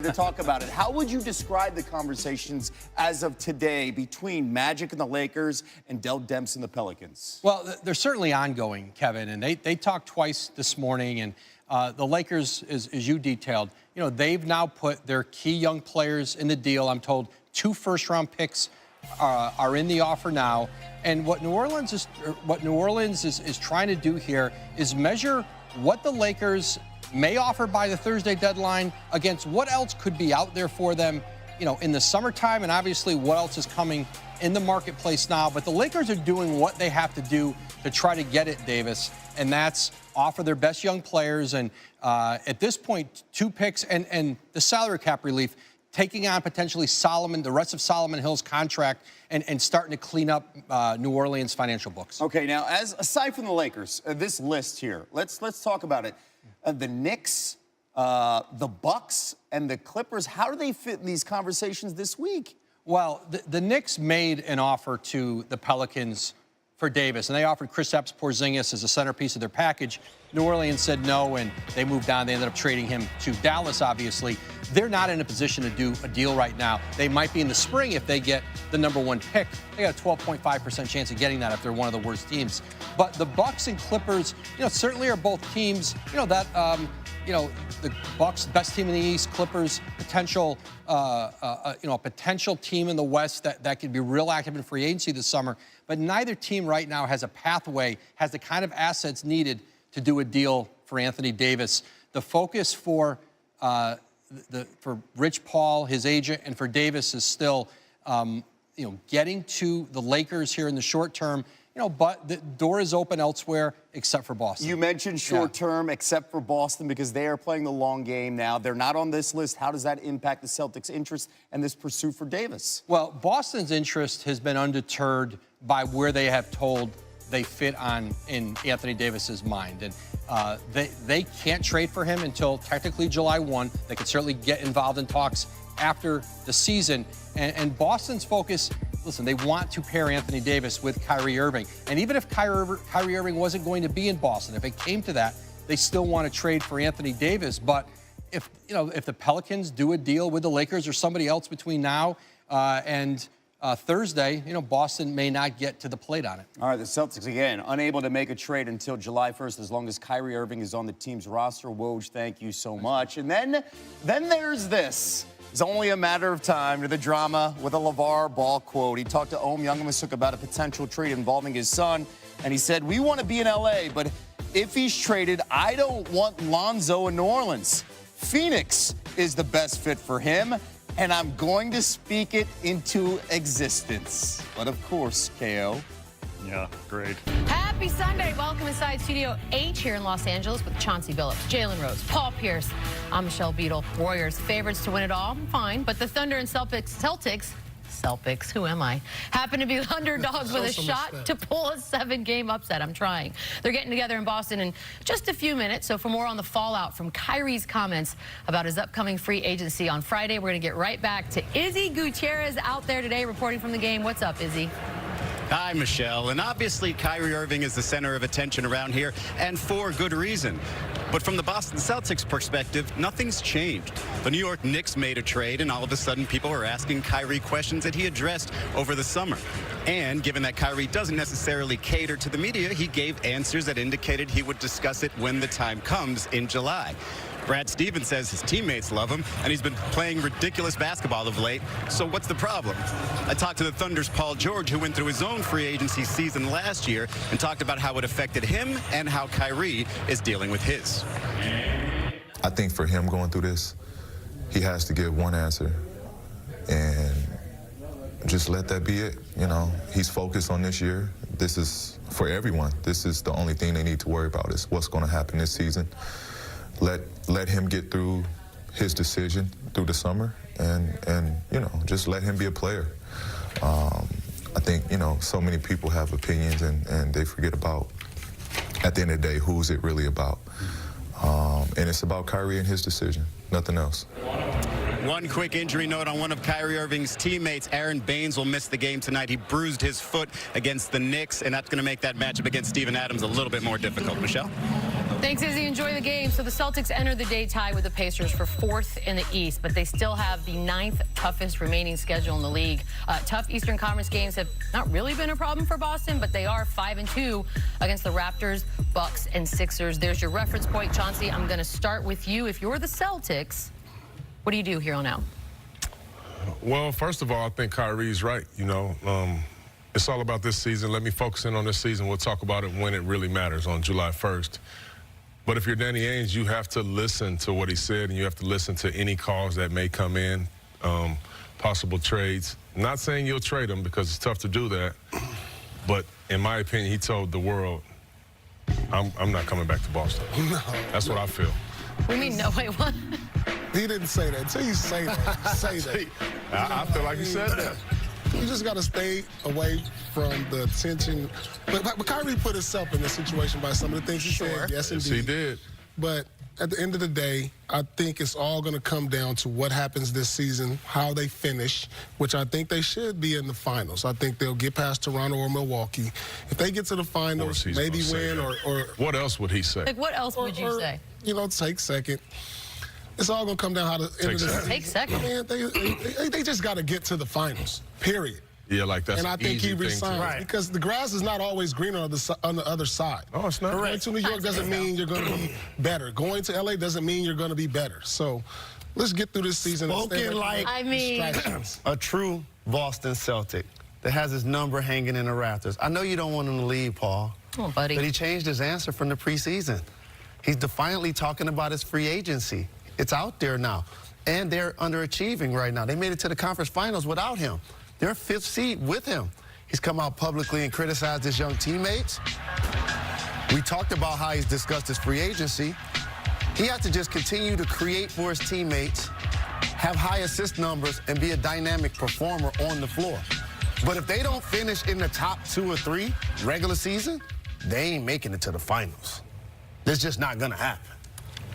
to talk about it. How would you describe the conversations as of today between Magic and the Lakers and Dell Demps and the Pelicans? Well, they're certainly ongoing, Kevin, and they talked twice this morning, and the Lakers, as you detailed, they've now put their key young players in the deal. I'm told 2 first-round picks are in the offer now, and what New Orleans is trying to do here is measure what the Lakers may offer by the Thursday deadline against what else could be out there for them, in the summertime, and obviously what else is coming in the marketplace now. But the Lakers are doing what they have to do to try to get it, Davis, and that's offer their best young players. And at this point, 2 picks and the salary cap relief, taking on potentially the rest of Solomon Hill's contract and starting to clean up New Orleans' financial books. Okay, now, aside from the Lakers, this list here, let's talk about it. The Knicks, the Bucks, and the Clippers, how do they fit in these conversations this week? Well, the Knicks made an offer to the Pelicans for Davis, and they offered Kristaps Porzingis as a centerpiece of their package. New Orleans said no, and they moved on. They ended up trading him to Dallas, obviously. They're not in a position to do a deal right now. They might be in the spring if they get the #1 pick. They got a 12.5% chance of getting that if they're one of the worst teams. But the Bucks and Clippers, certainly are both teams, the Bucks, best team in the East, Clippers, potential, a potential team in the West that could be real active in free agency this summer. But neither team right now has a pathway, has the kind of assets needed to do a deal for Anthony Davis. The focus for Rich Paul, his agent, and for Davis is still, getting to the Lakers here in the short term. But the door is open elsewhere except for Boston. You mentioned short term except for Boston because they are playing the long game now. They're not on this list. How does that impact the Celtics' interest and this pursuit for Davis? Well, Boston's interest has been undeterred by where they have told they fit in Anthony Davis's mind. And they can't trade for him until technically July 1. They could certainly get involved in talks after the season. And Boston's focus, listen, they want to pair Anthony Davis with Kyrie Irving. And even if Kyrie Irving wasn't going to be in Boston, if it came to that, they still want to trade for Anthony Davis. But if the Pelicans do a deal with the Lakers or somebody else between now and Thursday, Boston may not get to the plate on it. All right, the Celtics, again, unable to make a trade until July 1st as long as Kyrie Irving is on the team's roster. Woj, thank you so much. And then there's this. It's only a matter of time to the drama with a LeVar Ball quote. He talked to Ohm Youngmisuk about a potential trade involving his son, and he said, "We want to be in L.A., but if he's traded, I don't want Lonzo in New Orleans. Phoenix is the best fit for him, and I'm going to speak it into existence." But of course, KO. Yeah, great. Happy Sunday. Welcome inside Studio H here in Los Angeles with Chauncey Billups, Jalen Rose, Paul Pierce. I'm Michelle Beadle. Warriors favorites to win it all. Fine. But the Thunder and Celtics, who am I? Happen to be underdogs with a shot to pull a 7-game upset. I'm trying. They're getting together in Boston in just a few minutes. So for more on the fallout from Kyrie's comments about his upcoming free agency on Friday, we're going to get right back to Izzy Gutierrez out there today reporting from the game. What's up, Izzy? Hi, Michelle. And obviously, Kyrie Irving is the center of attention around here, and for good reason. But from the Boston Celtics perspective, nothing's changed. The New York Knicks made a trade, and all of a sudden, people are asking Kyrie questions that he addressed over the summer. And given that Kyrie doesn't necessarily cater to the media, he gave answers that indicated he would discuss it when the time comes in July. Brad Stevens says his teammates love him, and he's been playing ridiculous basketball of late. So what's the problem? I talked to the Thunder's Paul George, who went through his own free agency season last year, and talked about how it affected him and how Kyrie is dealing with his. I think for him going through this, he has to give one answer, and just let that be it. He's focused on this year. This is for everyone. This is the only thing they need to worry about is what's going to happen this season. Let him get through his decision through the summer, and just let him be a player. I think so many people have opinions, and they forget about, at the end of the day, who's it really about. And it's about Kyrie and his decision, nothing else. One quick injury note on one of Kyrie Irving's teammates. Aaron Baines will miss the game tonight. He bruised his foot against the Knicks, and that's going to make that matchup against Steven Adams a little bit more difficult. Michelle? Thanks, Izzy. Enjoy the game. So the Celtics enter the day tie with the Pacers for 4th in the East, but they still have the 9th toughest remaining schedule in the league. Tough Eastern Conference games have not really been a problem for Boston, but they are 5-2 against the Raptors, Bucks, and Sixers. There's your reference point, Chauncey. I'm going to start with you. If you're the Celtics, what do you do here on out? Well, first of all, I think Kyrie's right. You know, it's all about this season. Let me focus in on this season. We'll talk about it when it really matters on July 1st. But if you're Danny Ainge, you have to listen to what he said, and you have to listen to any calls that may come in, possible trades. Not saying you'll trade him because it's tough to do that, but in my opinion, he told the world, I'm not coming back to Boston. No, That's what I feel. We mean no, wait, what? He didn't say that. Until you say that, say that. I feel like he said that. You just got to stay away from the attention. But Kyrie put himself in this situation by some of the things he said. Yes, indeed. Yes, he did. But at the end of the day, I think it's all going to come down to what happens this season, how they finish, which I think they should be in the finals. I think they'll get past Toronto or Milwaukee. If they get to the finals, maybe win or what else would he say? Like, what else would you say? You know, take second. It's all going to come down how the end of the season. Take second. Man, they just got to get to the finals, period. Yeah, like that's and I think he easy resigned thing to... because the grass is not always greener on the other side. Oh, it's not. Going to New York doesn't mean you're going to be better. Going to LA doesn't mean you're going to be better. So let's get through this season. Spoken like a true Boston Celtic that has his number hanging in the rafters. I know you don't want him to leave, Paul. Oh, buddy. But he changed his answer from the preseason. He's defiantly talking about his free agency. It's out there now. And they're underachieving right now. They made it to the conference finals without him. They're 5th seed with him. He's come out publicly and criticized his young teammates. We talked about how he's discussed his free agency. He has to just continue to create for his teammates, have high assist numbers, and be a dynamic performer on the floor. But if they don't finish in the top 2 or 3 regular season, they ain't making it to the finals. It's just not going to happen.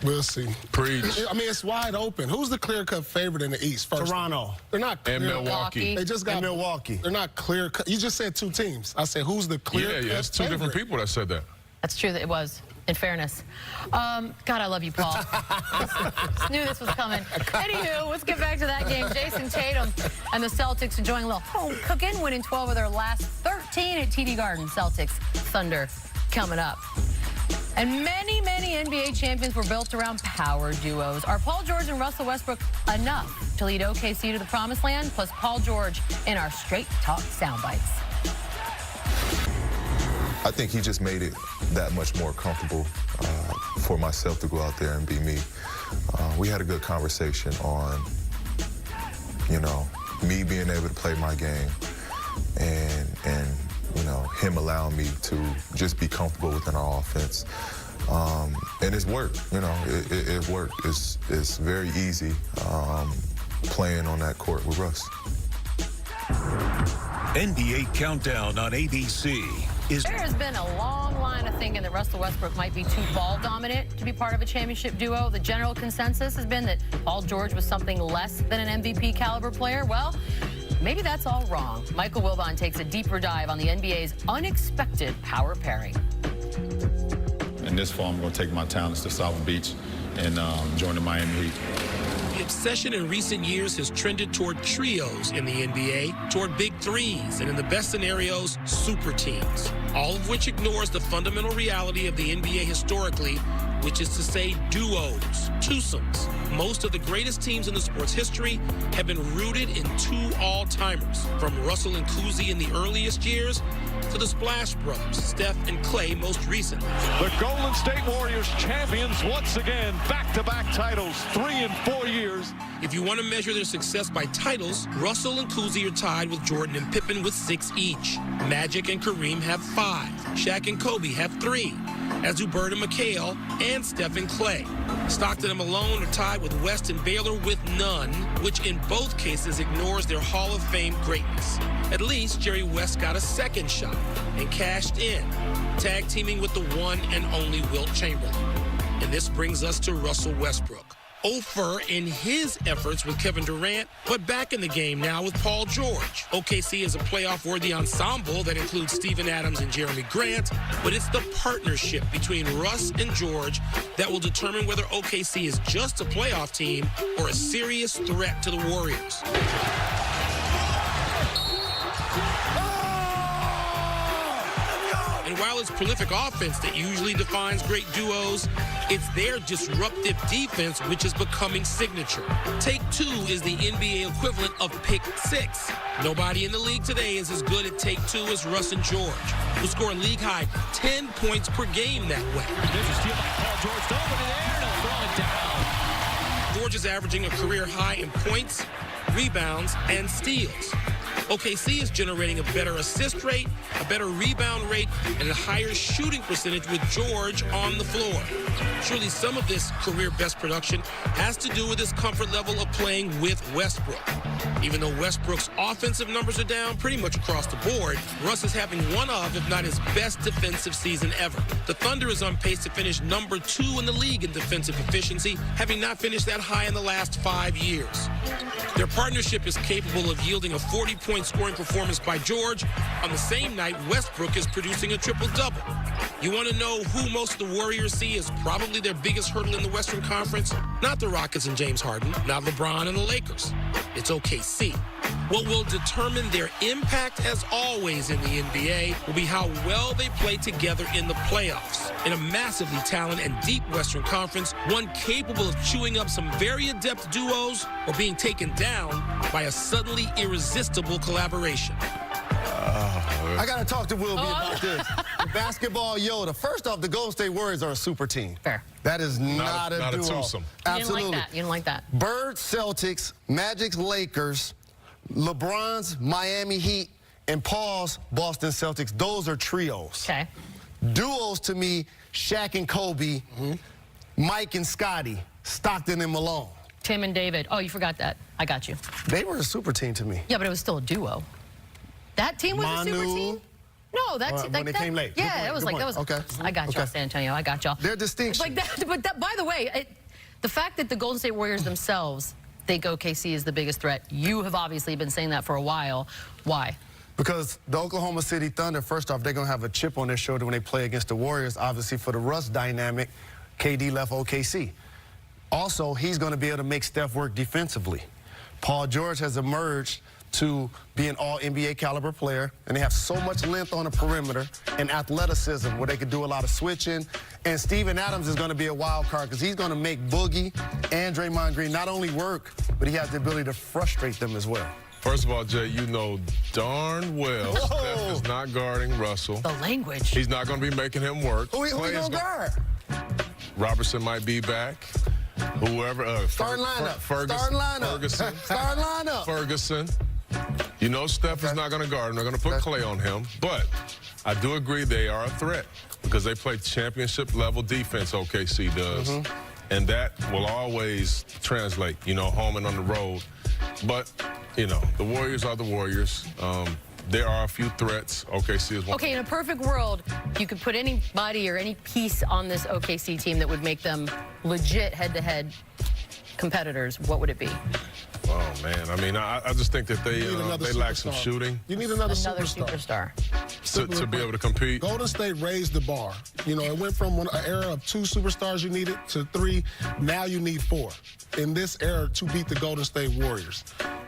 We'll see. Preach. I mean, it's wide open. Who's the clear-cut favorite in the East? First, Toronto. They're not clear. And Milwaukee. They just got and Milwaukee. They're not clear-cut. You just said 2 teams. I said, who's the clear-cut Yeah, it's 2 different people that said that. That's true that it was, in fairness. God, I love you, Paul. Just knew this was coming. Anywho, let's get back to that game. Jason Tatum and the Celtics enjoying a little home cooking, winning 12 of their last 13 at TD Garden. Celtics Thunder coming up. And many, many NBA champions were built around power duos. Are Paul George and Russell Westbrook enough to lead OKC to the promised land? Plus Paul George in our Straight Talk soundbites. I think he just made it that much more comfortable for myself to go out there and be me. We had a good conversation on, you know, me being able to play my game and you know, him allowing me to just be comfortable within our offense. And it's worked, you know, it worked. It's very easy playing on that court with Russ. NBA Countdown on ABC. There has been a long line of thinking that Russell Westbrook might be too ball dominant to be part of a championship duo. The general consensus has been that Paul George was something less than an MVP caliber player. Well, maybe that's all wrong. Michael Wilbon takes a deeper dive on the NBA's unexpected power pairing. In this fall, I'm going to take my talents to South Beach and join the Miami Heat. The obsession in recent years has trended toward trios in the NBA, toward big threes, and in the best scenarios, super teams, all of which ignores the fundamental reality of the NBA historically, which is to say duos, twosomes. Most of the greatest teams in the sport's history have been rooted in 2 all-timers, from Russell and Cousy in the earliest years to the Splash Brothers, Steph and Clay most recently. The Golden State Warriors champions once again, back-to-back titles, 3 in 4 years. If you want to measure their success by titles, Russell and Cousy are tied with Jordan and Pippen with 6 each. Magic and Kareem have 5. Shaq and Kobe have 3. As do Bird and McHale and Steph and Clay. Stockton and Malone are tied with West and Baylor with none, which in both cases ignores their Hall of Fame greatness. At least Jerry West got a second shot and cashed in, tag teaming with the one and only Wilt Chamberlain. And this brings us to Russell Westbrook. over in his efforts with Kevin Durant, but back in the game now with Paul George. OKC is a playoff-worthy ensemble that includes Steven Adams and Jeremy Grant, but it's the partnership between Russ and George that will determine whether OKC is just a playoff team or a serious threat to the Warriors. And while it's prolific offense that usually defines great duos, it's their disruptive defense which is becoming signature. Take two is the NBA equivalent of pick six. Nobody in the league today is as good at take two as Russ and George, who score a league-high 10 points per game that way. There's a steal by Paul George. Over the air, and throw it down. George is averaging a career high in points, rebounds, and steals. OKC is generating a better assist rate, a better rebound rate, and a higher shooting percentage with George on the floor. Surely some of this career best production has to do with his comfort level of playing with Westbrook. Even though Westbrook's offensive numbers are down pretty much across the board, Russ is having one of, if not his best defensive season ever. The Thunder is on pace to finish number 2 in the league in defensive efficiency, having not finished that high in the last 5 years. Their partnership is capable of yielding a 40-point scoring performance by George. On the same night, Westbrook is producing a triple-double. You want to know who most of the Warriors see as probably their biggest hurdle in the Western Conference? Not the Rockets and James Harden, not LeBron and the Lakers. It's OKC. What will determine their impact, as always in the NBA, will be how well they play together in the playoffs. In a massively talented and deep Western Conference, one capable of chewing up some very adept duos or being taken down by a suddenly irresistible collaboration. I got to talk to Will B about this. Basketball Yoda. First off, the Golden State Warriors are a super team. Fair. That is not a duo. twosome. Absolutely. You didn't like that. Birds, Celtics, Magic's Lakers, LeBron's Miami Heat, and Paul's Boston Celtics. Those are trios. Okay. Duos to me, Shaq and Kobe, Mike and Scotty, Stockton and Malone. Tim and David. Oh, you forgot that. I got you. They were a super team to me. Yeah, but it was still a duo. That team was a super Manu. team? No, that's When they came late. Yeah, Good it was point, like, good that was, point. Okay. I got y'all, Okay. San Antonio. I got y'all. Their distinction. Like that, but that, by the way, the fact that the Golden State Warriors themselves think OKC is the biggest threat, you have obviously been saying that for a while. Why? Because the Oklahoma City Thunder, first off, they're going to have a chip on their shoulder when they play against the Warriors. Obviously, for the Russ dynamic, KD left OKC. Also, he's going to be able to make Steph work defensively. Paul George has emerged to be an all-NBA caliber player, and they have so much length on the perimeter and athleticism where they can do a lot of switching. And Steven Adams is going to be a wild card because he's going to make Boogie and Draymond Green not only work, but he has the ability to frustrate them as well. First of all, Jay, you know darn well Steph is not guarding Russell. The language. He's not going to be making him work. Who he Clay is going to guard? Robertson might be back. Whoever. Starting lineup. Ferguson. Starting lineup. Ferguson. Starting lineup. Ferguson. You know Steph is not going to guard him. They're going to put Clay on him. But I do agree they are a threat because they play championship-level defense, OKC does. And that will always translate, you know, home and on the road. But, you know, the Warriors are the Warriors. There are a few threats. OKC is one. Okay, in a perfect world, you could put anybody or any piece on this OKC team that would make them legit head-to-head competitors. What would it be? Oh, man. I mean, I just think that they lack some superstar. shooting You need another Another superstar. superstar. to be able to compete. Golden State raised the bar. You know, it went from an era of 2 superstars you needed to 3. Now you need 4 in this era to beat the Golden State Warriors.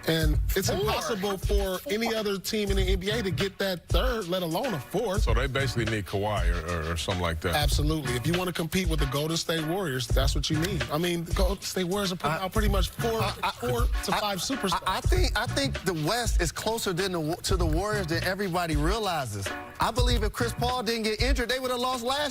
And it's impossible for any other team in the NBA to get that 3rd, let alone a 4th. So they basically need Kawhi or something like that. Absolutely. If you want to compete with the Golden State Warriors, that's what you need. I mean, the Golden State Warriors are putting out pretty much 4 to 5 superstars. I think the West is closer to the Warriors than everybody realizes. I believe if Chris Paul didn't get injured, they would have lost last